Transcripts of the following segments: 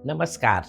Namaskar.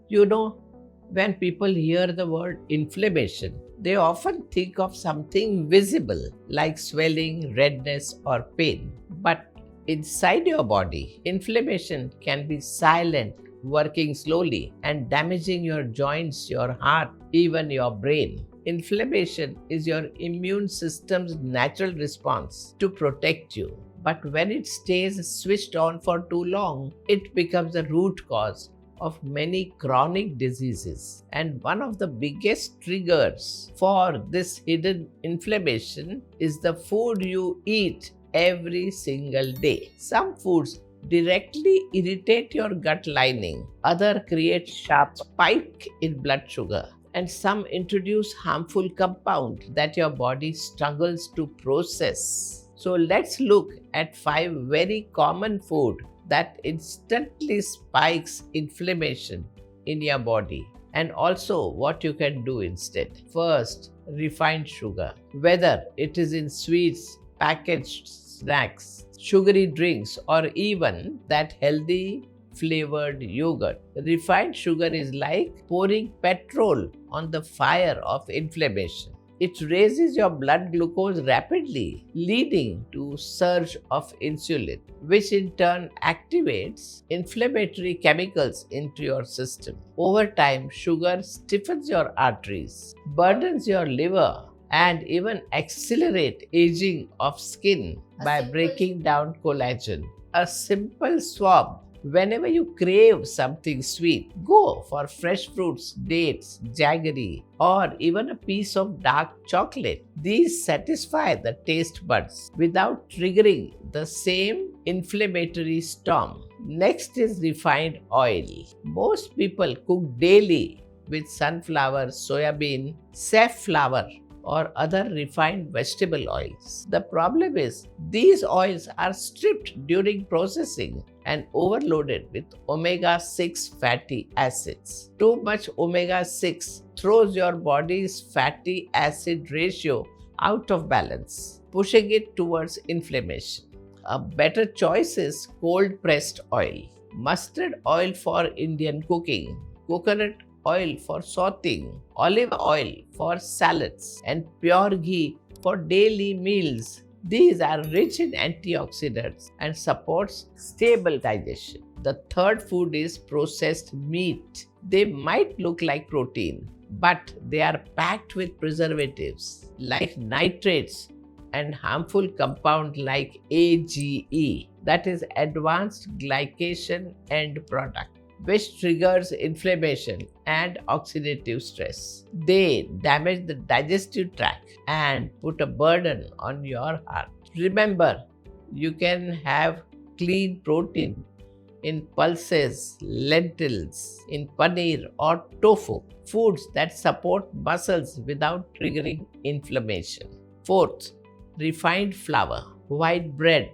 You know, when people hear the word inflammation, they often think of something visible like swelling, redness, or pain. But inside your body, inflammation can be silent, working slowly, and damaging your joints, your heart, even your brain. Inflammation is your immune system's natural response to protect you. But when it stays switched on for too long, it becomes the root cause of many chronic diseases. And one of the biggest triggers for this hidden inflammation is the food you eat every single day. Some foods directly irritate your gut lining, other create sharp spike in blood sugar, and some introduce harmful compound that your body struggles to process. So let's look at 5 very common food that instantly spikes inflammation in your body, and also what you can do instead. First, refined sugar. Whether it is in sweets, packaged snacks, sugary drinks, or even that healthy flavored yogurt. Refined sugar is like pouring petrol on the fire of inflammation. It raises your blood glucose rapidly, leading to surge of insulin, which in turn activates inflammatory chemicals into your system. Over time, sugar stiffens your arteries, burdens your liver, and even accelerate aging of skin by breaking down collagen. A simple swab. Whenever you crave something sweet, go for fresh fruits, dates, jaggery, or even a piece of dark chocolate. These satisfy the taste buds without triggering the same inflammatory storm. Next is refined oil. Most people cook daily with sunflower, soybean, safflower, or other refined vegetable oils. The problem is these oils are stripped during processing and overloaded with omega-6 fatty acids. Too much omega-6 throws your body's fatty acid ratio out of balance, pushing it towards inflammation. A better choice is cold pressed oil, mustard oil for Indian cooking, coconut oil for sauteing, olive oil for salads, and pure ghee for daily meals. These are rich in antioxidants and supports stable digestion. The third food is processed meat. They might look like protein, but they are packed with preservatives like nitrates and harmful compound like AGE, that is advanced glycation end product, which triggers inflammation and oxidative stress. They damage the digestive tract and put a burden on your heart. Remember, you can have clean protein in pulses, lentils, in paneer or tofu, foods that support muscles without triggering inflammation. Fourth, refined flour, white bread,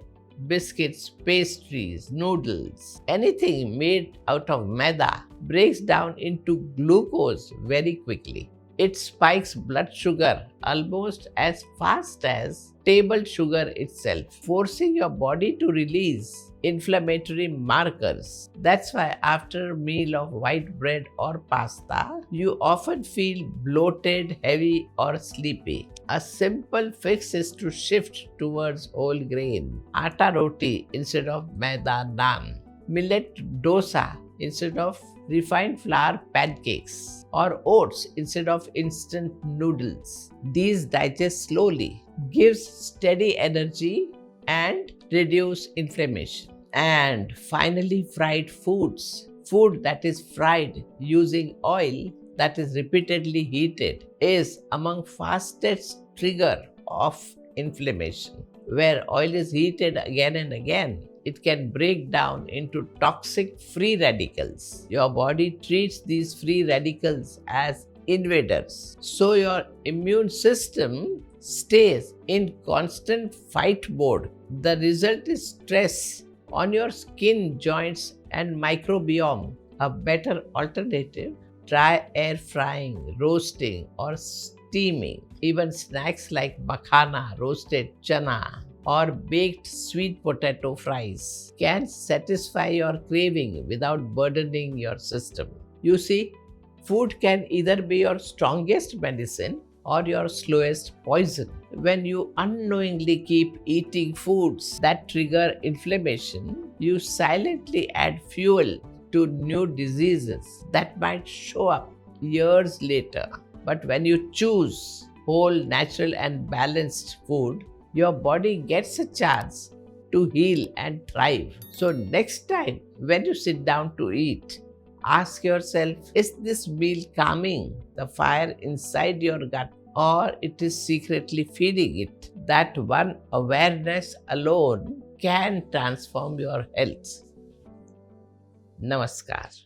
biscuits, pastries, noodles, anything made out of maida breaks down into glucose very quickly. It spikes blood sugar almost as fast as table sugar itself, forcing your body to release inflammatory markers. That's why after a meal of white bread or pasta, you often feel bloated, heavy, or sleepy. A simple fix is to shift towards whole grain, atta roti instead of maida naan, millet dosa instead of refined flour pancakes, or oats instead of instant noodles. These digest slowly, gives steady energy, and reduce inflammation. And finally, fried foods. Food that is fried using oil that is repeatedly heated is among fastest trigger of inflammation. Where oil is heated again and again, it can break down into toxic free radicals. Your body treats these free radicals as invaders. So your immune system stays in constant fight mode. The result is stress on your skin, joints, and microbiome. A better alternative: try air frying, roasting, or steaming. Even snacks like makhana, roasted chana, or baked sweet potato fries can satisfy your craving without burdening your system. You see, food can either be your strongest medicine or your slowest poison. When you unknowingly keep eating foods that trigger inflammation, you silently add fuel to new diseases that might show up years later. But when you choose whole, natural, and balanced food, your body gets a chance to heal and thrive. So, next time when you sit down to eat, ask yourself, is this meal calming the fire inside your gut, or it is secretly feeding it? That one awareness alone can transform your health. Namaskar.